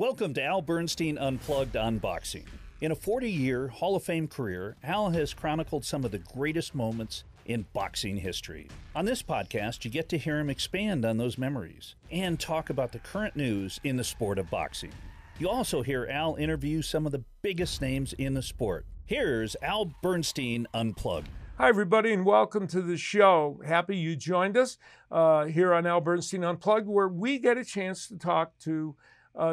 Welcome to Al Bernstein Unplugged Unboxing. In a 40-year Hall of Fame career, Al has chronicled some of the greatest moments in boxing history. On this podcast, you get to hear him expand on those memories and talk about the current news in the sport of boxing. You also hear Al interview some of the biggest names in the sport. Here's Al Bernstein Unplugged. Hi, everybody, and welcome to the show. Happy you joined us here on Al Bernstein Unplugged, where we get a chance to talk to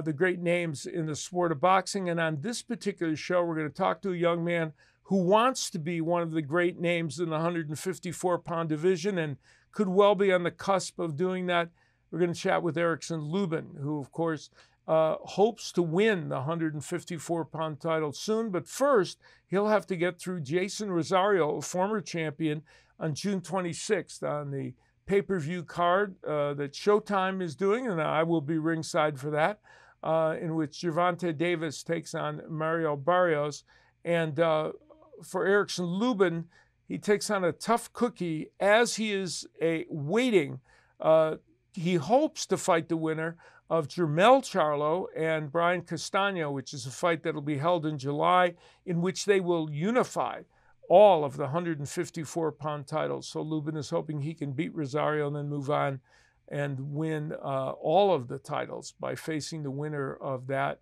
the great names in the sport of boxing. And on this particular show, we're going to talk to a young man who wants to be one of the great names in the 154-pound division and could well be on the cusp of doing that. We're going to chat with Erickson Lubin, who, of course, hopes to win the 154-pound title soon. But first, he'll have to get through Jason Rosario, a former champion, on June 26th on the pay-per-view card that Showtime is doing, and I will be ringside for that, in which Gervonta Davis takes on Mario Barrios. And for Erickson Lubin, he takes on a tough cookie as he is waiting. He hopes to fight the winner of Charlo and Bryan Castano, which is a fight that will be held in July, in which they will unify all of the 154-pound titles. So Lubin is hoping he can beat Rosario and then move on and win all of the titles by facing the winner of that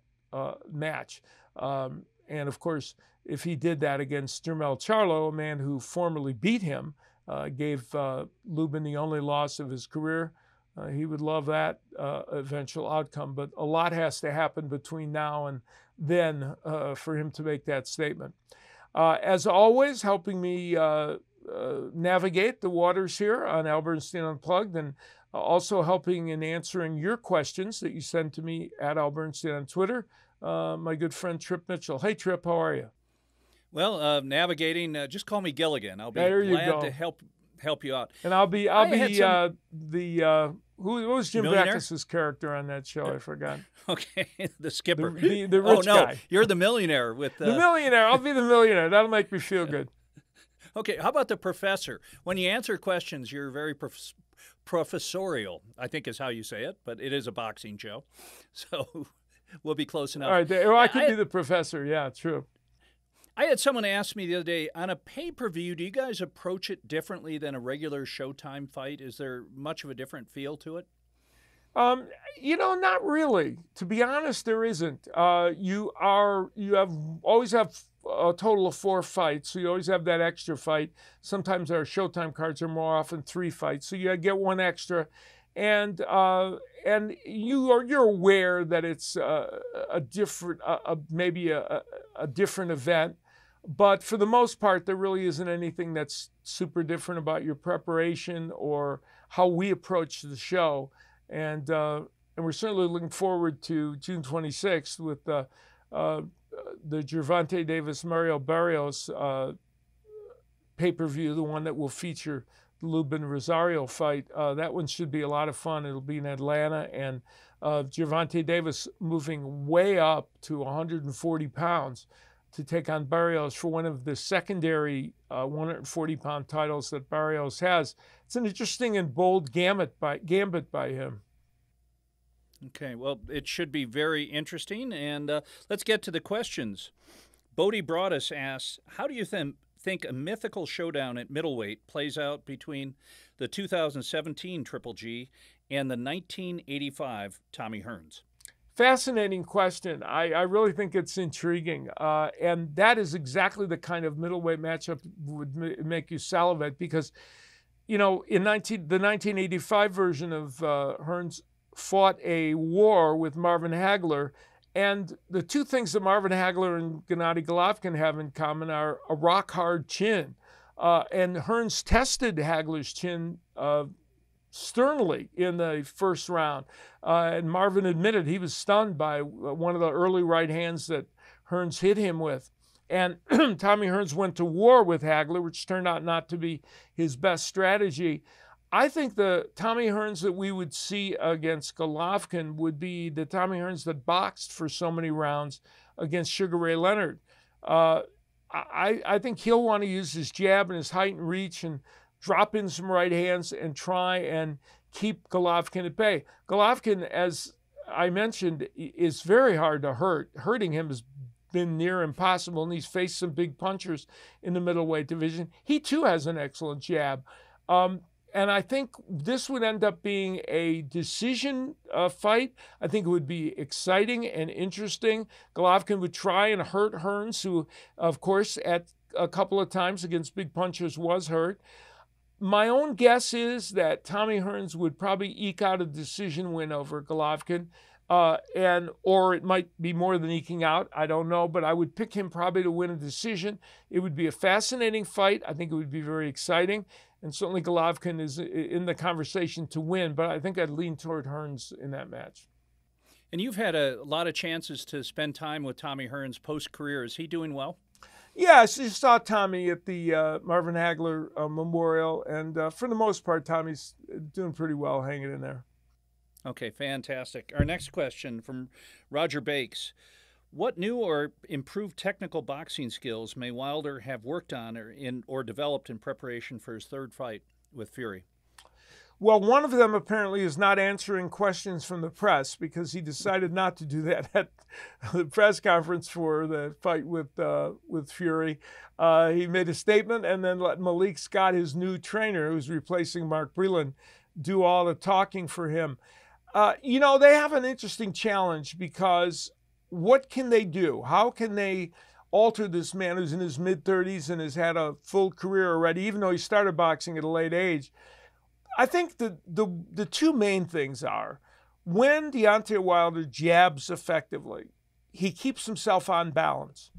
match. And of course, if he did that against Charlo, a man who formerly beat him, gave Lubin the only loss of his career, he would love that eventual outcome. But a lot has to happen between now and then for him to make that statement. As always, helping me navigate the waters here on Al Bernstein Unplugged, and also helping in answering your questions that you send to me at Al Bernstein on Twitter, my good friend Trip Mitchell. Hey, Trip, how are you? Well, navigating, just call me Gilligan. I'll be glad to help you out. And I'll be who was Jim Backus's character on that show? I forgot. Okay, the skipper. The rich guy. You're the millionaire with the millionaire. I'll be the millionaire. That'll make me feel good. Okay, how about the professor? When you answer questions, you're very professorial, I think is how you say it, but it is a boxing show, so we'll be close enough. All right, well, I could be the professor. Yeah, true. I had someone ask me the other day, on a pay-per-view, do you guys approach it differently than a regular Showtime fight? Is there much of a different feel to it? Not really. To be honest, there isn't. You always have a total of 4 fights, so you always have that extra fight. Sometimes our Showtime cards are more often 3 fights, so you get 1 extra. And you're aware that it's a different, maybe a different event. But for the most part, there really isn't anything that's super different about your preparation or how we approach the show. And we're certainly looking forward to June 26th with the Gervonta Davis Mario Barrios pay-per-view, the one that will feature the Lubin Rosario fight. That one should be a lot of fun. It'll be in Atlanta, and Gervonta Davis moving way up to 140 pounds to take on Barrios for one of the secondary 140-pound titles that Barrios has. It's an interesting and bold gambit by him. Okay, well, it should be very interesting, and let's get to the questions. Bodie Broadus asks, how do you think a mythical showdown at middleweight plays out between the 2017 Triple G and the 1985 Tommy Hearns? Fascinating question. I really think it's intriguing. And that is exactly the kind of middleweight matchup would make you salivate because, in the 1985 version of Hearns fought a war with Marvin Hagler. And the two things that Marvin Hagler and Gennady Golovkin have in common are a rock-hard chin. And Hearns tested Hagler's chin sternly in the first round. And Marvin admitted he was stunned by one of the early right hands that Hearns hit him with. And Tommy Hearns went to war with Hagler, which turned out not to be his best strategy. I think the Tommy Hearns that we would see against Golovkin would be the Tommy Hearns that boxed for so many rounds against Sugar Ray Leonard. I think he'll want to use his jab and his height and reach and drop in some right hands and try and keep Golovkin at bay. Golovkin, as I mentioned is very hard to hurt. Hurting him has been near impossible, and he's faced some big punchers in the middleweight division. He too has an excellent jab. And I think this would end up being a decision fight. I think it would be exciting and interesting. Golovkin would try and hurt Hearns, who, of course, at a couple of times against big punchers was hurt. My own guess is that Tommy Hearns would probably eke out a decision win over Golovkin, or it might be more than eking out. I don't know, but I would pick him probably to win a decision. It would be a fascinating fight. I think it would be very exciting, and certainly Golovkin is in the conversation to win, but I think I'd lean toward Hearns in that match. And you've had a lot of chances to spend time with Tommy Hearns post-career. Is he doing well? Yes, you saw Tommy at the Marvin Hagler Memorial, and for the most part, Tommy's doing pretty well, hanging in there. Okay, fantastic. Our next question from Roger Bakes. What new or improved technical boxing skills may Wilder have worked on or developed in preparation for his third fight with Fury? Well, one of them apparently is not answering questions from the press, because he decided not to do that at the press conference for the fight with Fury. He made a statement and then let Malik Scott, his new trainer, who's replacing Mark Breland, do all the talking for him. They have an interesting challenge, because what can they do? How can they alter this man who's in his mid-30s and has had a full career already, even though he started boxing at a late age? I think the two main things are, when Deontay Wilder jabs effectively, he keeps himself on balance.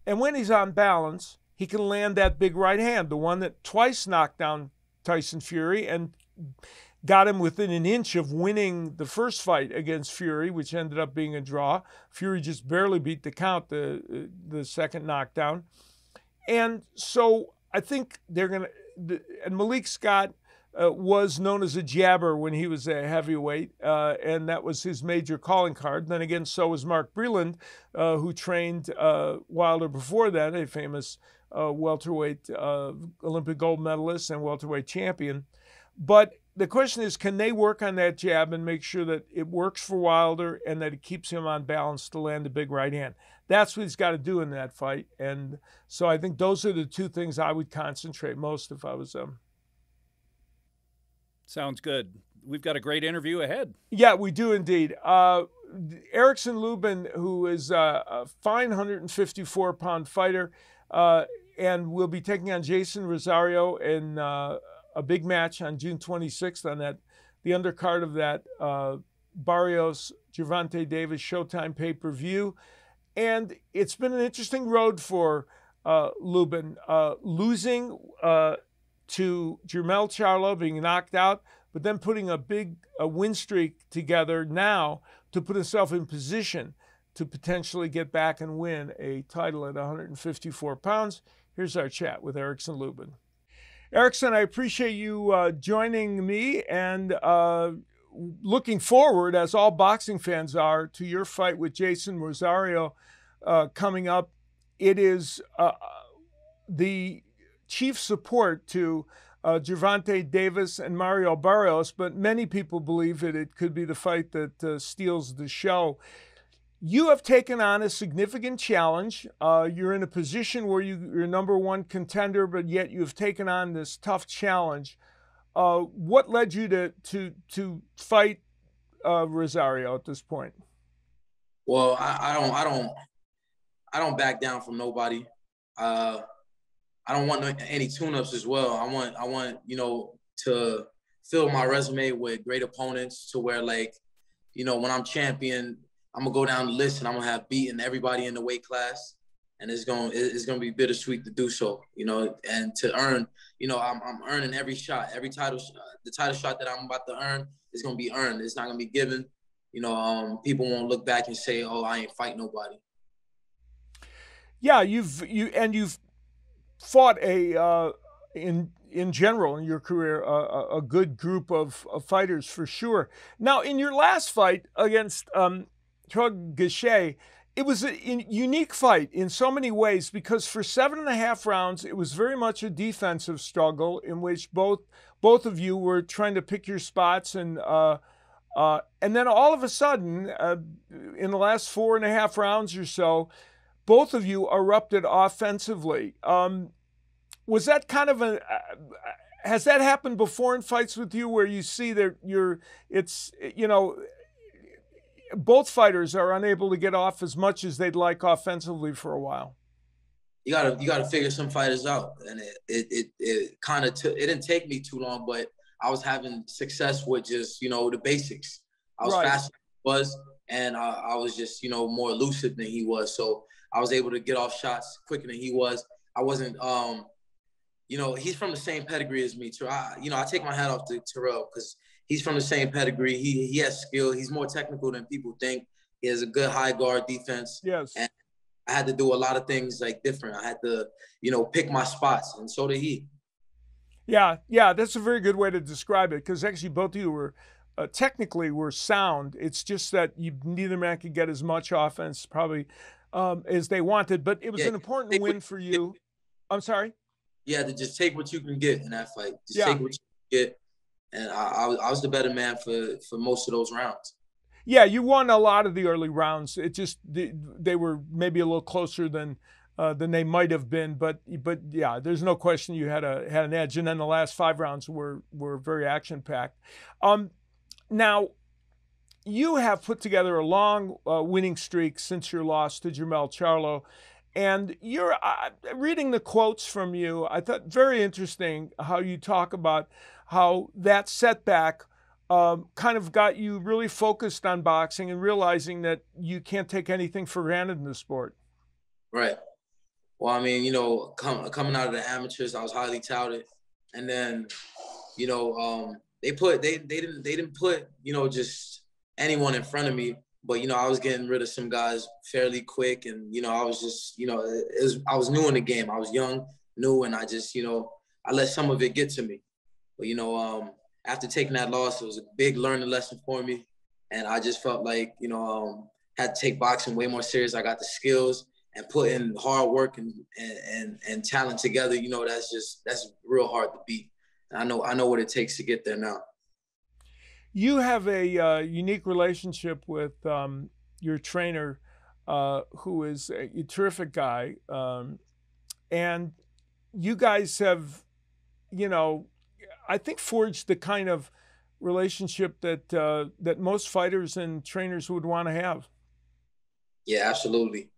And when he's on balance, he can land that big right hand, the one that twice knocked down Tyson Fury and got him within an inch of winning the first fight against Fury, which ended up being a draw. Fury just barely beat the count, the second knockdown. And so I think they're going to, and Malik Scott was known as a jabber when he was a heavyweight, and that was his major calling card. And then again, so was Mark Breland, who trained Wilder before that, a famous welterweight Olympic gold medalist and welterweight champion. But the question is, can they work on that jab and make sure that it works for Wilder and that it keeps him on balance to land a big right hand? That's what he's got to do in that fight. And so I think those are the two things I would concentrate most if I was them. Sounds good. We've got a great interview ahead. Yeah, we do indeed. Erickson Lubin, who is a fine 154-pound fighter, and will be taking on Jason Rosario in a big match on June 26th on the undercard of that Barrios Gervonta Davis Showtime pay-per-view. And it's been an interesting road for Lubin, losing to Jermell Charlo, being knocked out, but then putting a win streak together now to put himself in position to potentially get back and win a title at 154 pounds. Here's our chat with Erickson Lubin. Erickson, I appreciate you joining me, and looking forward, as all boxing fans are, to your fight with Jason Rosario coming up. It is the chief support to Gervonta Davis and Mario Barrios, but many people believe that it could be the fight that steals the show. You have taken on a significant challenge. You're in a position where you're number one contender, but yet you've taken on this tough challenge. What led you to fight Rosario at this point? Well, I don't back down from nobody. I don't want any tune-ups as well. I want to fill my resume with great opponents to where, when I'm champion, I'm gonna go down the list and I'm gonna have beaten everybody in the weight class, and it's gonna be bittersweet to do so, and to earn, I'm earning every shot, every title, the title shot that I'm about to earn is gonna be earned. It's not gonna be given. People won't look back and say, "Oh, I ain't fight nobody." Yeah, you've fought in general in your career a good group of fighters for sure. Now, in your last fight against Jorge, it was a unique fight in so many ways, because for 7.5 rounds, it was very much a defensive struggle in which both of you were trying to pick your spots and And then all of a sudden, in the last 4.5 rounds or so, both of you erupted offensively. Was that kind of has that happened before in fights with you, where you see that both fighters are unable to get off as much as they'd like offensively for a while? You gotta figure some fighters out, and it kind of it didn't take me too long, but I was having success with just the basics. I was faster than he was, and I was just more elusive than he was, so I was able to get off shots quicker than he was. I wasn't he's from the same pedigree as me too. I take my hat off to Terrell because he's from the same pedigree. He has skill. He's more technical than people think. He has a good high guard defense. Yes. And I had to do a lot of things different. I had to, pick my spots, and so did he. Yeah, that's a very good way to describe it, because actually both of you were technically were sound. It's just that neither man could get as much offense probably as they wanted, but it was an important win for you. I'm sorry? Yeah, to just take what you can get in that fight. Just take what you can get, and I was the better man for most of those rounds. Yeah, you won a lot of the early rounds. It just they were maybe a little closer than they might have been, but yeah, there's no question you had an edge. And then the last 5 rounds were very action packed. Now, you have put together a long winning streak since your loss to Jermell Charlo, and you're reading the quotes from you. I thought very interesting how you talk about how that setback kind of got you really focused on boxing and realizing that you can't take anything for granted in the sport. Right. Well, I mean, coming out of the amateurs, I was highly touted, and then, they didn't put, just anyone in front of me, but I was getting rid of some guys fairly quick, and I was just, I was new in the game. I was young, new, and I just, I let some of it get to me, but after taking that loss, it was a big learning lesson for me. And I just felt like, had to take boxing way more serious. I got the skills and put in hard work and talent together. That's real hard to beat. And I know what it takes to get there now. You have a unique relationship with your trainer, who is a terrific guy. And you guys have, I think forged the kind of relationship that most fighters and trainers would want to have. Yeah, absolutely.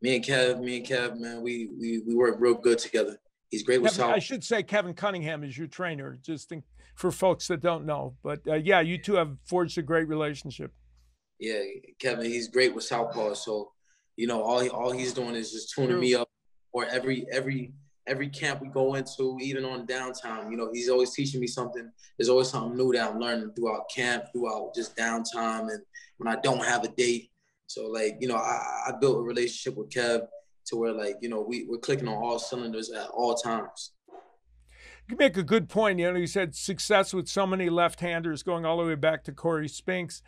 Me and Kev, man, we work real good together. He's great with I should say Kevin Cunningham is your trainer, just for folks that don't know. But yeah, you two have forged a great relationship. Yeah, Kevin, he's great with southpaw. So, all he's doing is just tuning me up. Or every camp we go into, even on downtime, he's always teaching me something. There's always something new that I'm learning throughout camp, throughout just downtime, and when I don't have a date. So, I built a relationship with Kev to where, we're clicking on all cylinders at all times. You make a good point. You said success with so many left-handers going all the way back to Corey Spinks.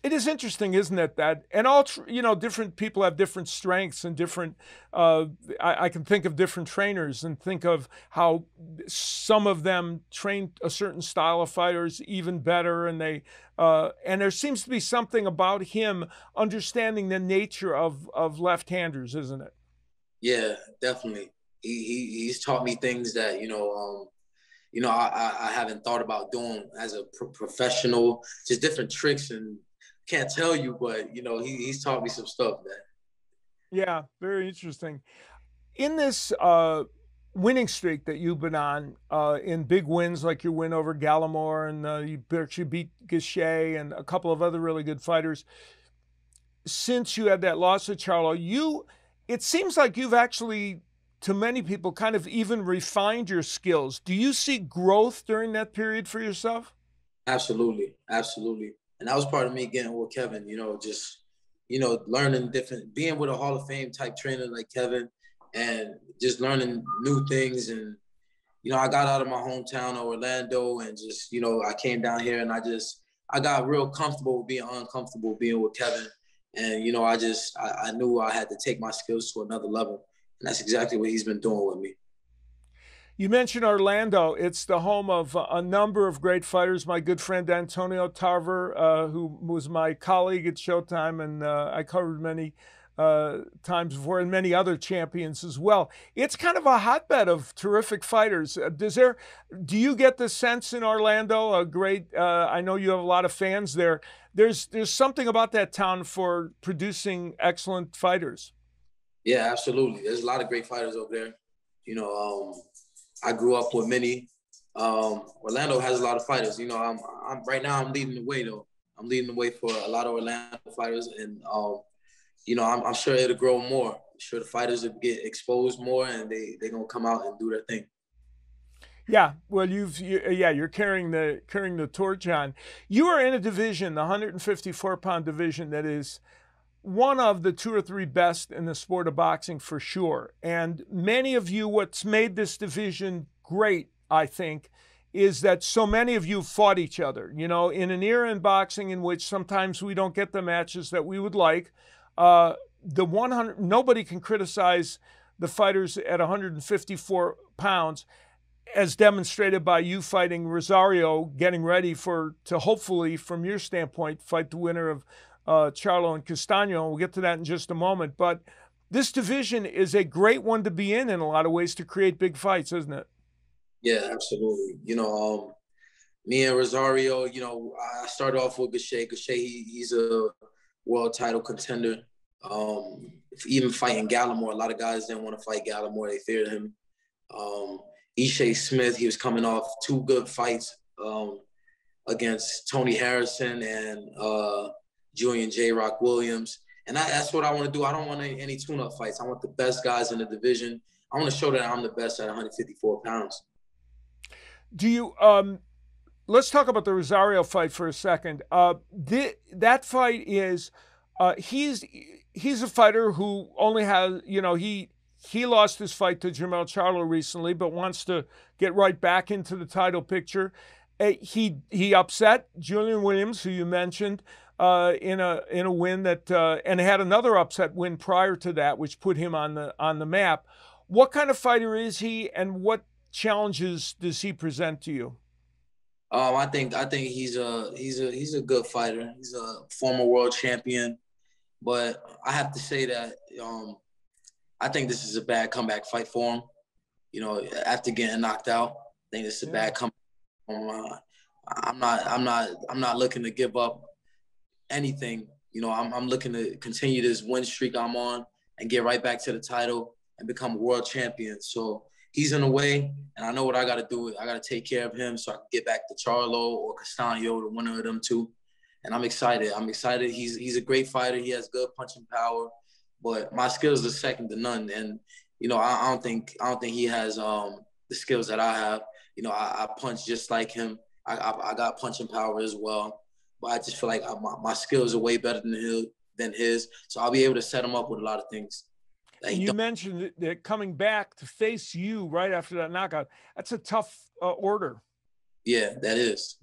It is interesting, isn't it, that, and all, different people have different strengths and different, I can think of different trainers and think of how some of them train a certain style of fighters even better. And and there seems to be something about him understanding the nature of left-handers, isn't it? Yeah, definitely. He's taught me things that, I haven't thought about doing as a professional, just different tricks, and can't tell you, but he's taught me some stuff, man. Yeah, very interesting. In this winning streak that you've been on, in big wins like your win over Gallimore, and you actually beat Gachet and a couple of other really good fighters, since you had that loss at Charlo, it seems like you've actually, to many people, kind of even refined your skills. Do you see growth during that period for yourself? Absolutely. And that was part of me getting with Kevin, just, learning different, being with a Hall of Fame type trainer like Kevin, and just learning new things. And, I got out of my hometown of Orlando, and just, I came down here, and I got real comfortable being uncomfortable being with Kevin. And, I knew I had to take my skills to another level. And that's exactly what he's been doing with me. You mentioned Orlando. It's the home of a number of great fighters. My good friend Antonio Tarver, who was my colleague at Showtime, and I covered many times before, and many other champions as well. It's kind of a hotbed of terrific fighters. Do you get the sense in Orlando? A great. I know you have a lot of fans there. There's something about that town for producing excellent fighters. Yeah, absolutely. There's a lot of great fighters over there. I grew up with many. Orlando has a lot of fighters. I'm right now. I'm leading the way though. I'm leading the way for a lot of Orlando fighters, and I'm sure it'll grow more. I'm sure the fighters will get exposed more, and they're gonna come out and do their thing. Yeah, well, you're carrying the torch on. You are in a division, the 154-pound division, that is one of the 2 or 3 best in the sport of boxing for sure. And many of you, what's made this division great, I think, is that so many of you fought each other. You know, in an era in boxing in which sometimes we don't get the matches that we would like, nobody can criticize the fighters at 154 pounds, as demonstrated by you fighting Rosario, getting ready to hopefully, from your standpoint, fight the winner of Charlo and Castano. We'll get to that in just a moment. But this division is a great one to be in a lot of ways, to create big fights, isn't it? Yeah, absolutely. Me and Rosario, I started off with Gausha. Gausha, he's a world title contender. Even fighting Gallimore, a lot of guys didn't want to fight Gallimore. They feared him. Ishe Smith, he was coming off 2 good fights against Tony Harrison and Julian J. Rock Williams. And that's what I want to do. I don't want any tune-up fights. I want the best guys in the division. I want to show that I'm the best at 154 pounds. Do you let's talk about the Rosario fight for a second. That fight is he's a fighter who only has, he lost his fight to Jermell Charlo recently, but wants to get right back into the title picture. He upset Julian Williams, who you mentioned, in a win that and had another upset win prior to that, which put him on the map. What kind of fighter is he, and what challenges does he present to you? I think he's a good fighter. He's a former world champion, but I have to say that I think this is a bad comeback fight for him. After getting knocked out, I think this is a bad comeback. I'm not looking to give up anything. I'm looking to continue this win streak I'm on and get right back to the title and become a world champion. So he's in the way, and I know what I got to do. I got to take care of him so I can get back to Charlo or Castano, the winner of them two. And I'm excited. He's a great fighter. He has good punching power, but my skills are second to none. And I don't think he has the skills that I have. I punch just like him. I got punching power as well, but I just feel like my skills are way better than his. So I'll be able to set him up with a lot of things. And you mentioned that coming back to face you right after that knockout, that's a tough order. Yeah, that is.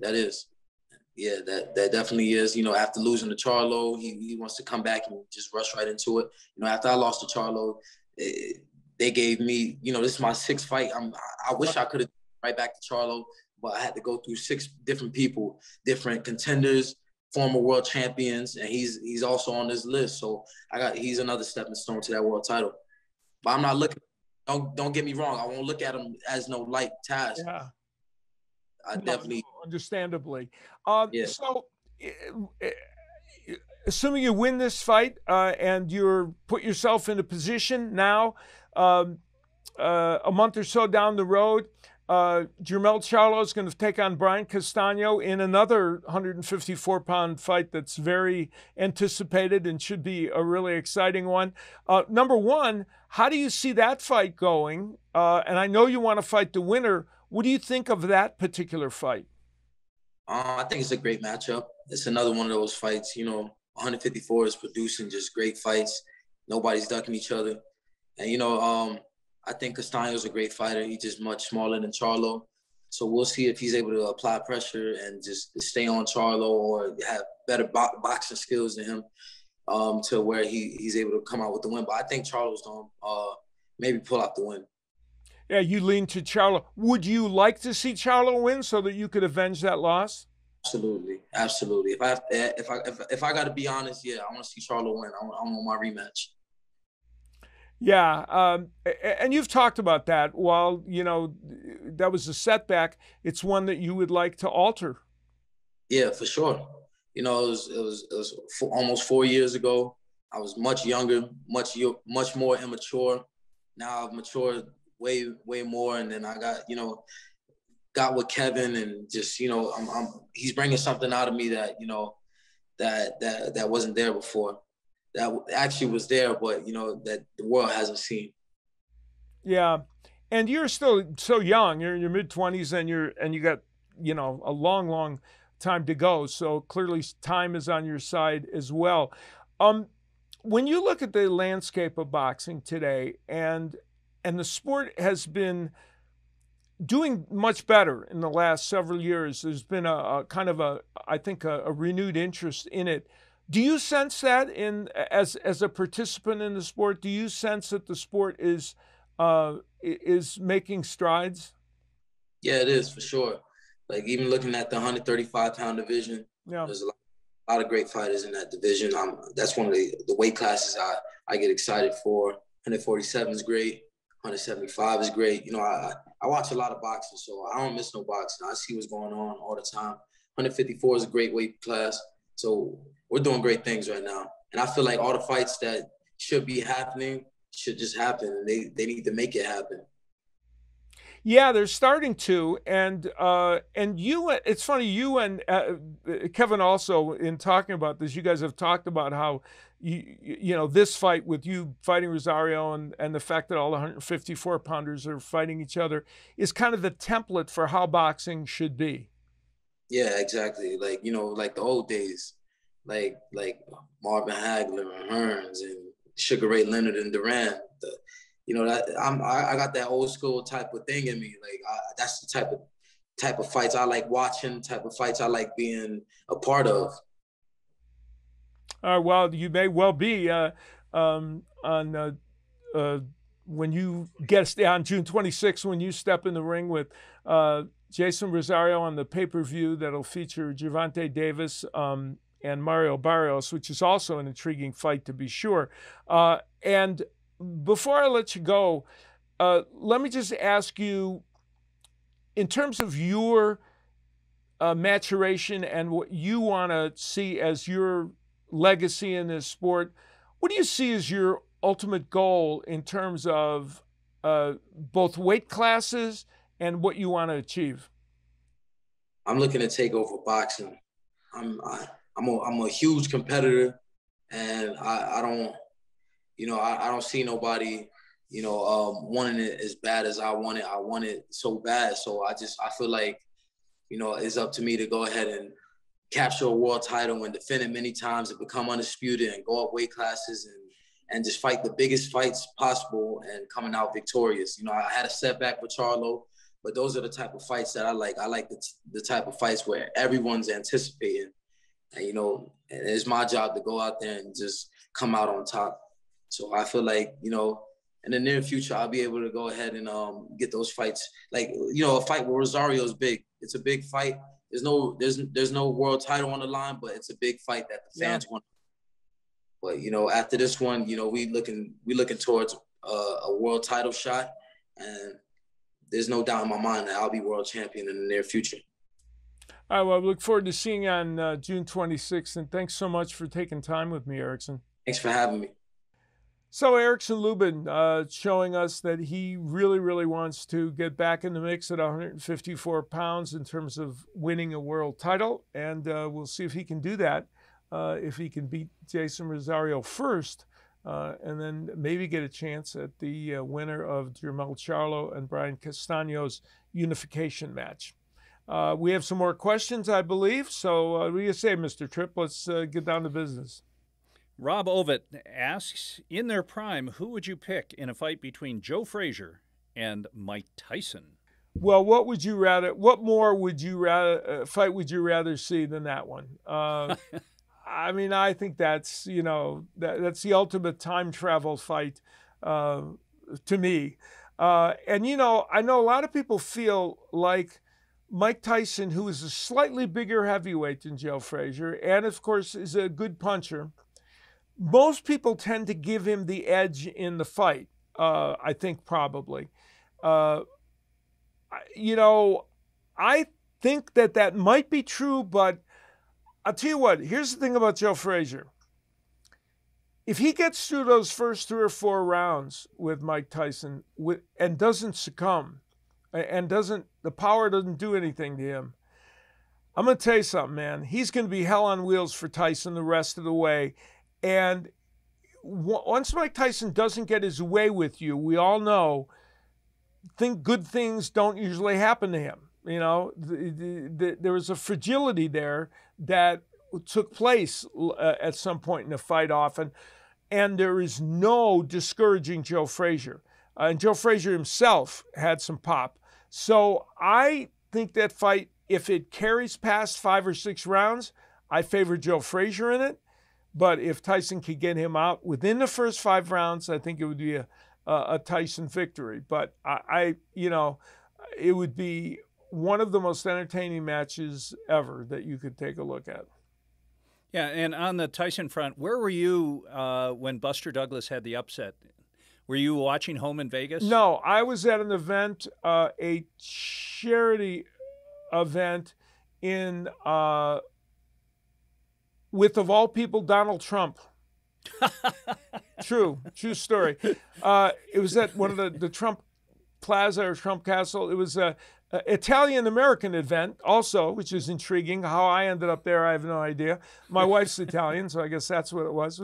Yeah, that definitely is. After losing to Charlo, he wants to come back and just rush right into it. After I lost to Charlo, they gave me, this is my 6th fight. I wish I could have right back to Charlo, but I had to go through 6 different people, different contenders, former world champions, and he's also on this list. So he's another stepping stone to that world title. But I'm not looking. Don't get me wrong. I won't look at him as no light task. Yeah. Definitely. Understandably. Yeah. So, assuming you win this fight and you're put yourself in a position now, a month or so down the road, Jermell Charlo is going to take on Bryan Castano in another 154-pound fight that's very anticipated and should be a really exciting one. Number one, how do you see that fight going? And I know you want to fight the winner. What do you think of that particular fight? I think it's a great matchup. It's another one of those fights. 154 is producing just great fights. Nobody's ducking each other. And, I think Castano's a great fighter. He's just much smaller than Charlo. So we'll see if he's able to apply pressure and just stay on Charlo or have better boxing skills than him to where he's able to come out with the win. But I think Charlo's going to maybe pull out the win. Yeah, you lean to Charlo. Would you like to see Charlo win so that you could avenge that loss? Absolutely, absolutely. If I got to be honest, yeah, I want to see Charlo win. I want my rematch. Yeah, and you've talked about that. While that was a setback, it's one that you would like to alter. Yeah, for sure. It was almost 4 years ago. I was much younger, much more immature. Now I've matured way more, and then I got with Kevin, and just he's bringing something out of me that that wasn't there before. That actually was there, but that the world hasn't seen. Yeah, and you're still so young. You're in your mid-20s, and you got a long time to go. So clearly, time is on your side as well. When you look at the landscape of boxing today, and the sport has been doing much better in the last several years. There's been a kind of I think a renewed interest in it. Do you sense that as a participant in the sport? Do you sense that the sport is making strides? Yeah, it is for sure. Like even looking at the 135-pound division, yeah, there's a lot of great fighters in that division. That's one of the weight classes I get excited for. 147 is great. 175 is great. I watch a lot of boxing, so I don't miss no boxing. I see what's going on all the time. 154 is a great weight class. So we're doing great things right now. And I feel like all the fights that should be happening should just happen. They need to make it happen. Yeah, they're starting to, and you. It's funny, you and Kevin also, in talking about this, you guys have talked about how this fight with you fighting Rosario and the fact that all the 154-pounders are fighting each other is kind of the template for how boxing should be. Yeah, exactly. Like like the old days, like Marvin Hagler and Hearns and Sugar Ray Leonard and Duran. I got that old school type of thing in me. Like that's the type of fights I like watching, type of fights I like being a part of. Well, you may well be when you get on June 26th, when you step in the ring with Jason Rosario on the pay-per-view that'll feature Gervonta Davis and Mario Barrios, which is also an intriguing fight to be sure. And before I let you go, let me just ask you, in terms of your maturation and what you want to see as your legacy in this sport, what do you see as your ultimate goal in terms of both weight classes and what you want to achieve? I'm looking to take over boxing. I'm a huge competitor, and I don't. I don't see nobody, wanting it as bad as I want it. I want it so bad. So I feel like, it's up to me to go ahead and capture a world title and defend it many times and become undisputed and go up weight classes and just fight the biggest fights possible and coming out victorious. I had a setback with Charlo, but those are the type of fights that I like. I like the type of fights where everyone's anticipating, and, and it's my job to go out there and just come out on top. So I feel like, in the near future, I'll be able to go ahead and get those fights. Like, a fight with Rosario is big. It's a big fight. There's no world title on the line, but it's a big fight that the fans want. But, after this one, we looking towards a world title shot, and there's no doubt in my mind that I'll be world champion in the near future. All right, well, I look forward to seeing you on June 26th, and thanks so much for taking time with me, Erickson. Thanks for having me. So Erickson Lubin showing us that he really wants to get back in the mix at 154 pounds in terms of winning a world title, and we'll see if he can do that, if he can beat Jason Rosario first, and then maybe get a chance at the winner of Jermell Charlo and Bryan Castano's unification match. We have some more questions, I believe, so what do you say, Mr. Tripp? Let's get down to business. Rob Ovitt asks, in their prime, who would you pick in a fight between Joe Frazier and Mike Tyson? Well, what more would you rather fight would you rather see than that one? I mean, I think that's, that's the ultimate time travel fight to me. And, you know, I know a lot of people feel like Mike Tyson, who is a slightly bigger heavyweight than Joe Frazier, and of course is a good puncher, most people tend to give him the edge in the fight, I think probably. You know, I think that might be true, but I'll tell you what, here's the thing about Joe Frazier. If he gets through those first 3 or 4 rounds with Mike Tyson and doesn't succumb, and the power doesn't do anything to him, I'm going to tell you something, man. He's going to be hell on wheels for Tyson the rest of the way. And once Mike Tyson doesn't get his way with you, we all know good things don't usually happen to him. You know, there was a fragility there that took place at some point in the fight often. And there is no discouraging Joe Frazier. And Joe Frazier himself had some pop. So I think that fight, if it carries past 5 or 6 rounds, I favor Joe Frazier in it. But if Tyson could get him out within the first 5 rounds, I think it would be a Tyson victory. But you know, it would be one of the most entertaining matches ever that you could take a look at. Yeah, and on the Tyson front, where were you when Buster Douglas had the upset? Were you watching home in Vegas? No, I was at an event, a charity event in, with, of all people, Donald Trump. True story. It was at one of the Trump Plaza or Trump Castle. It was a Italian-American event also, which is intriguing. How I ended up there, I have no idea. My wife's Italian, so I guess that's what it was.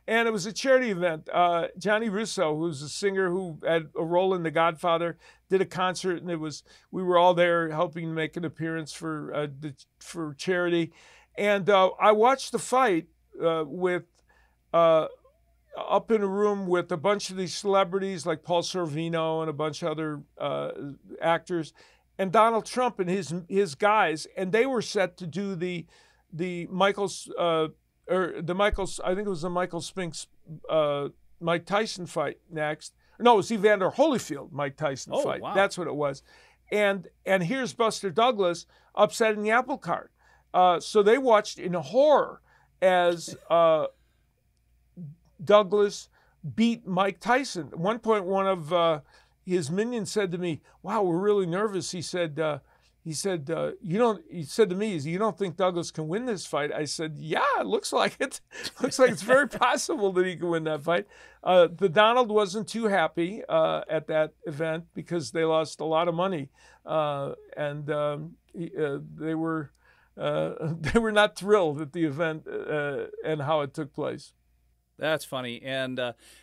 And it was a charity event. Johnny Russo, who's a singer who had a role in The Godfather, did a concert, and we were all there helping make an appearance for charity. And I watched the fight up in a room with a bunch of these celebrities like Paul Sorvino and a bunch of other actors, and Donald Trump and his guys, and they were set to do the Michael Spinks Mike Tyson fight next. No, it was Evander Holyfield Mike Tyson fight. Wow. That's what it was. And here's Buster Douglas upsetting the apple cart. So they watched in horror as Douglas beat Mike Tyson. At one point, one of his minions said to me, "Wow, we're really nervous." He said to me, "You don't think Douglas can win this fight?" I said, "Yeah, it looks like it. Looks like it's very possible that he can win that fight." The Donald wasn't too happy at that event because they lost a lot of money, and they were not thrilled at the event and how it took place. That's funny. And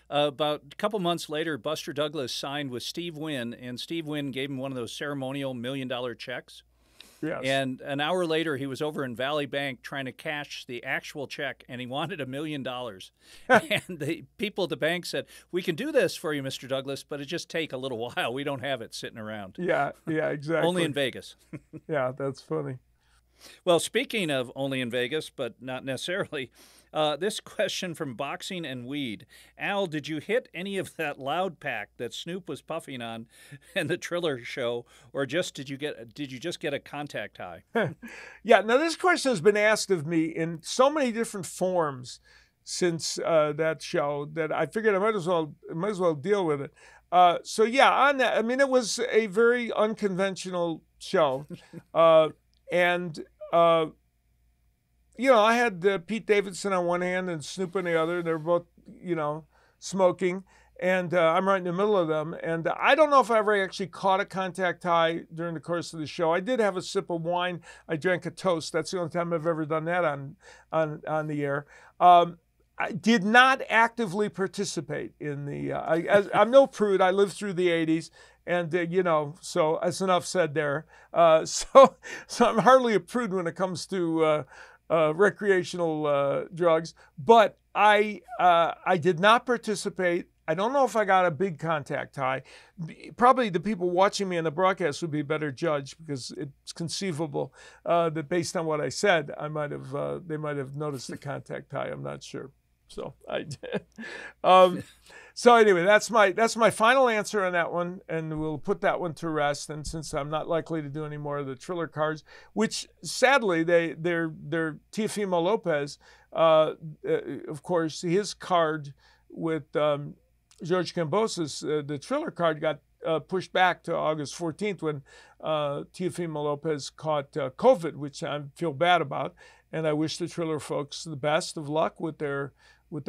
about a couple months later, Buster Douglas signed with Steve Wynn, and Steve Wynn gave him one of those ceremonial $1 million checks. Yes. And an hour later, he was over in Valley Bank trying to cash the actual check, and he wanted $1 million. And the people at the bank said, "We can do this for you, Mr. Douglas, but it just take a little while. We don't have it sitting around." Yeah, exactly. Only in Vegas. Yeah, that's funny. Well, speaking of only in Vegas, but not necessarily, this question from Boxing and Weed. Al, did you hit any of that loud pack that Snoop was puffing on in the Triller show, or did you just get a contact high? Yeah, now this question has been asked of me in so many different forms since that show that I figured I might as well deal with it. So yeah, on that, I mean, it was a very unconventional show, and you know, I had Pete Davidson on one hand and Snoop on the other. They're both, you know, smoking, and I'm right in the middle of them. And I don't know if I ever actually caught a contact high during the course of the show. I did have a sip of wine. I drank a toast. That's the only time I've ever done that on the air. I did not actively participate in the. I'm no prude. I lived through the '80s. And, you know, so that's enough said there. So I'm hardly a prude when it comes to recreational drugs. But I did not participate. I don't know if I got a big contact high. Probably the people watching me on the broadcast would be a better judge, because it's conceivable that based on what I said, they might have noticed the contact high. I'm not sure. So I did. So anyway, that's my final answer on that one, and we'll put that one to rest. And since I'm not likely to do any more of the Triller cards, which sadly they're Teofimo Lopez, of course, his card with George Cambosos, the Triller card got pushed back to August 14th when Teofimo Lopez caught COVID, which I feel bad about. And I wish the Triller folks the best of luck with their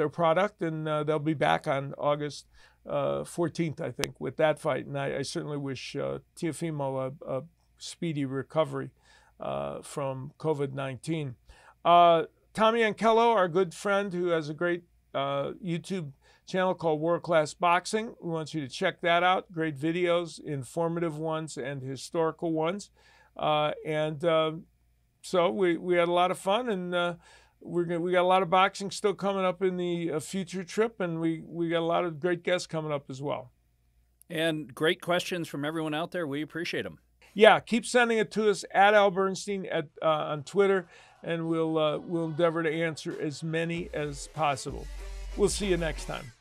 product, and they'll be back on August 14th, I think, with that fight. And I certainly wish Teofimo a speedy recovery from COVID-19. Tommy Ankello, our good friend who has a great YouTube channel called World Class Boxing. We want you to check that out. Great videos, informative ones and historical ones. So we had a lot of fun, and we got a lot of boxing still coming up in the future trip, and we got a lot of great guests coming up as well. And great questions from everyone out there. We appreciate them. Yeah, keep sending it to us at Al Bernstein on Twitter, and we'll endeavor to answer as many as possible. We'll see you next time.